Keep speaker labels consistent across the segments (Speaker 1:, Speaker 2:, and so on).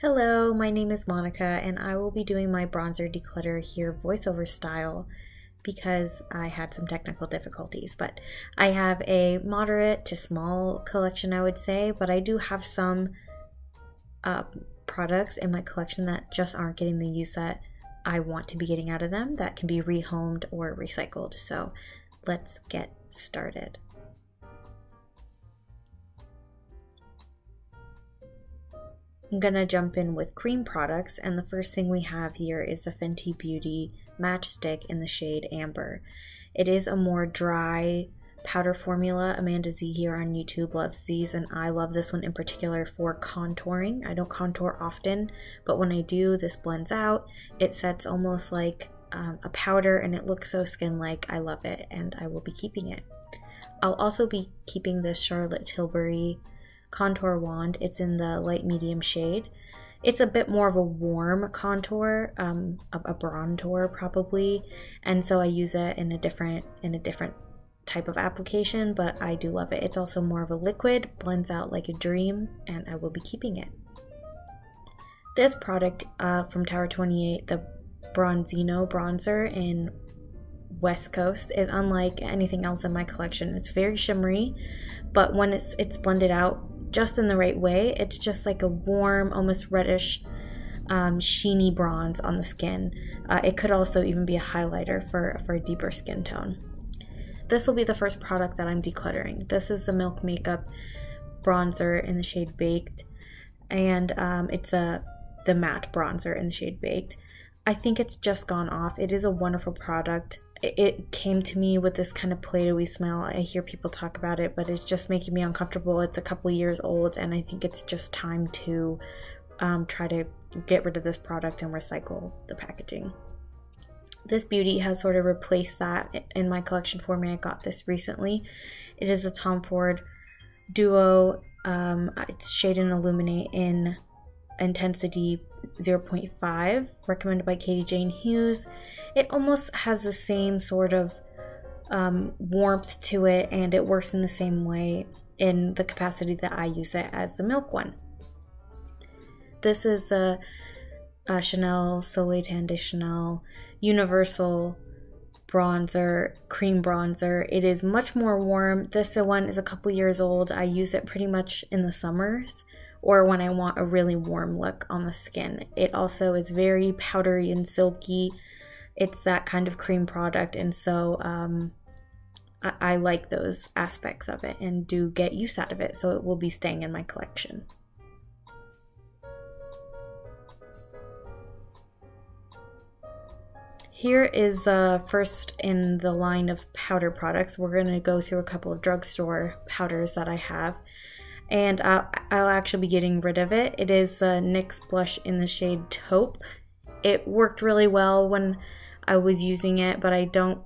Speaker 1: Hello, my name is Monica and I will be doing my bronzer declutter here voiceover style because I had some technical difficulties, but I have a moderate to small collection, I would say, but I do have some products in my collection that just aren't getting the use that I want to be getting out of them that can be rehomed or recycled. So let's get started. I'm gonna jump in with cream products, and the first thing we have here is the Fenty Beauty Match Stick in the shade Amber. It is a more dry powder formula. Amanda Z here on YouTube loves these, and I love this one in particular for contouring. I don't contour often, but when I do, this blends out. It sets almost like a powder, and it looks so skin-like. I love it, and I will be keeping it. I'll also be keeping this Charlotte Tilbury contour wand. It's in the light medium shade. It's a bit more of a warm contour, a bronzer probably, and so I use it in a different type of application, but I do love it. It's also more of a liquid, blends out like a dream, and I will be keeping it. This product from Tower 28, the Bronzino bronzer in West Coast, is unlike anything else in my collection. It's very shimmery, but when it's blended out just in the right way, it's just like a warm, almost reddish, sheeny bronze on the skin. It could also even be a highlighter for a deeper skin tone. This will be the first product that I'm decluttering. This is the Milk Makeup bronzer in the shade Baked, and it's the matte bronzer in the shade Baked. I think it's just gone off. It is a wonderful product. It came to me with this kind of Play-Doh-y smell. I hear people talk about it, but it's just making me uncomfortable. It's a couple years old, and I think it's just time to try to get rid of this product and recycle the packaging. This beauty has sort of replaced that in my collection for me. I got this recently. It is a Tom Ford Duo. It's shade and illuminate in intensity 0.5, recommended by Katie Jane Hughes. It almost has the same sort of warmth to it, and it works in the same way in the capacity that I use it as the Milk one. This is a Chanel Soleil Tan de Chanel Universal bronzer, cream bronzer. It is much more warm. This one is a couple years old. I use it pretty much in the summers or when I want a really warm look on the skin. It also is very powdery and silky. It's that kind of cream product, and so I like those aspects of it and do get use out of it, so it will be staying in my collection. Here is first in the line of powder products. We're going to go through a couple of drugstore powders that I have, and I'll actually be getting rid of it. It is NYX blush in the shade Taupe. It worked really well when I was using it, but I don't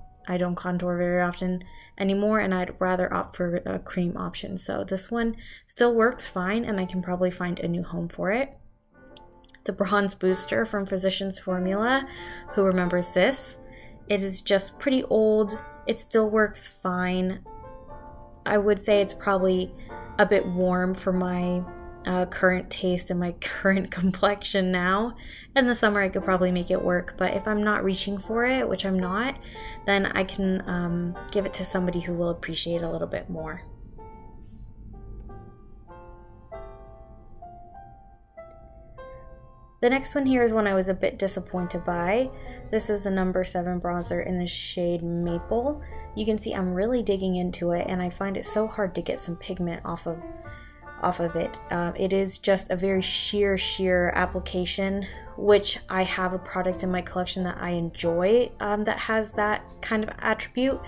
Speaker 1: contour very often anymore, and I'd rather opt for a cream option. So this one still works fine, and I can probably find a new home for it. The Bronze Booster from Physicians Formula. Who remembers this? It is just pretty old. It still works fine. I would say it's probably a bit warm for my current taste and my current complexion now. In the summer I could probably make it work, but if I'm not reaching for it, which I'm not, then I can give it to somebody who will appreciate it a little bit more. The next one here is one I was a bit disappointed by. This is a number 7 bronzer in the shade Maple. You can see I'm really digging into it, and I find it so hard to get some pigment off of it. It is just a very sheer application, which I have a product in my collection that I enjoy that has that kind of attribute.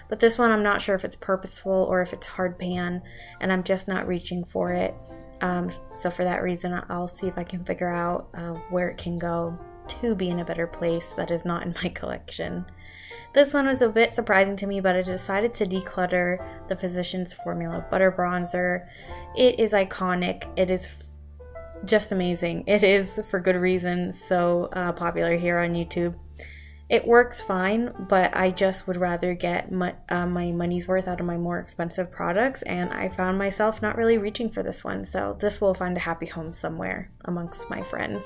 Speaker 1: But this one, I'm not sure if it's purposeful or if it's hard pan, and I'm just not reaching for it. So for that reason, I'll see if I can figure out where it can go to be in a better place that is not in my collection. This one was a bit surprising to me, but I decided to declutter the Physicians Formula Butter Bronzer. It is iconic. It is just amazing. It is, for good reason, so popular here on YouTube. It works fine, but I just would rather get my money's worth out of my more expensive products, and I found myself not really reaching for this one, so this will find a happy home somewhere amongst my friends.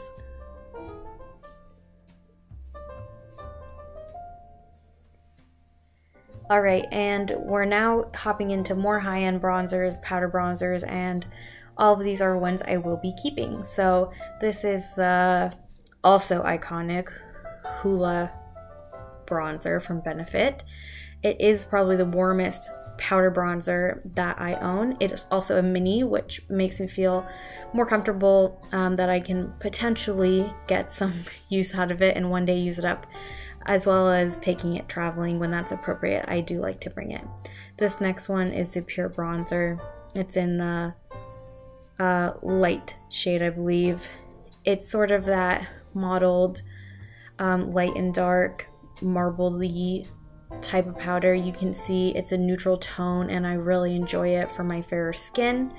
Speaker 1: Alright, and we're now hopping into more high-end bronzers, powder bronzers, and all of these are ones I will be keeping. So this is the also iconic Hoola bronzer from Benefit. It is probably the warmest powder bronzer that I own. It is also a mini, which makes me feel more comfortable that I can potentially get some use out of it and one day use it up, as well as taking it traveling when that's appropriate. I do like to bring it. This next one is the Pure Bronzer. It's in the light shade, I believe. It's sort of that mottled light and dark marbly type of powder. You can see it's a neutral tone and I really enjoy it for my fairer skin.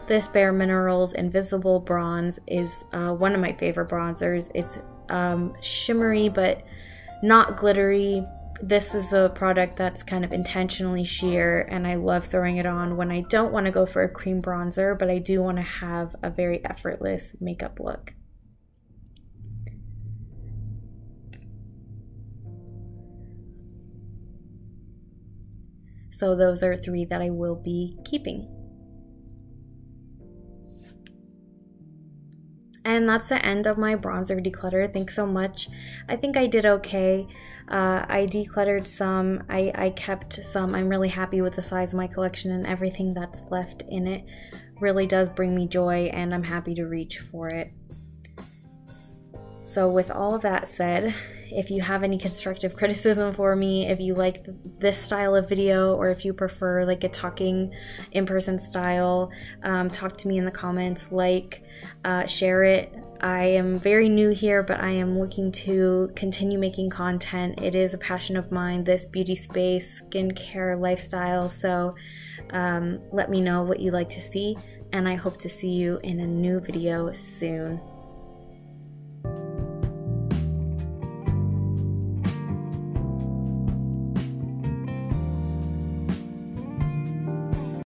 Speaker 1: This Bare Minerals Invisible Bronze is one of my favorite bronzers. It's shimmery but not glittery. This is a product that's kind of intentionally sheer, and I love throwing it on when I don't want to go for a cream bronzer, but I do want to have a very effortless makeup look. So those are 3 that I will be keeping. And that's the end of my bronzer declutter. Thanks so much. I think I did okay. I decluttered some, I kept some. I'm really happy with the size of my collection, and everything that's left in it really does bring me joy, and I'm happy to reach for it. So with all of that said, if you have any constructive criticism for me, if you like this style of video, or if you prefer like a talking in-person style, talk to me in the comments, share it. I am very new here, but I am looking to continue making content. It is a passion of mine, this beauty space, skincare, lifestyle, so let me know what you'd like to see, and I hope to see you in a new video soon.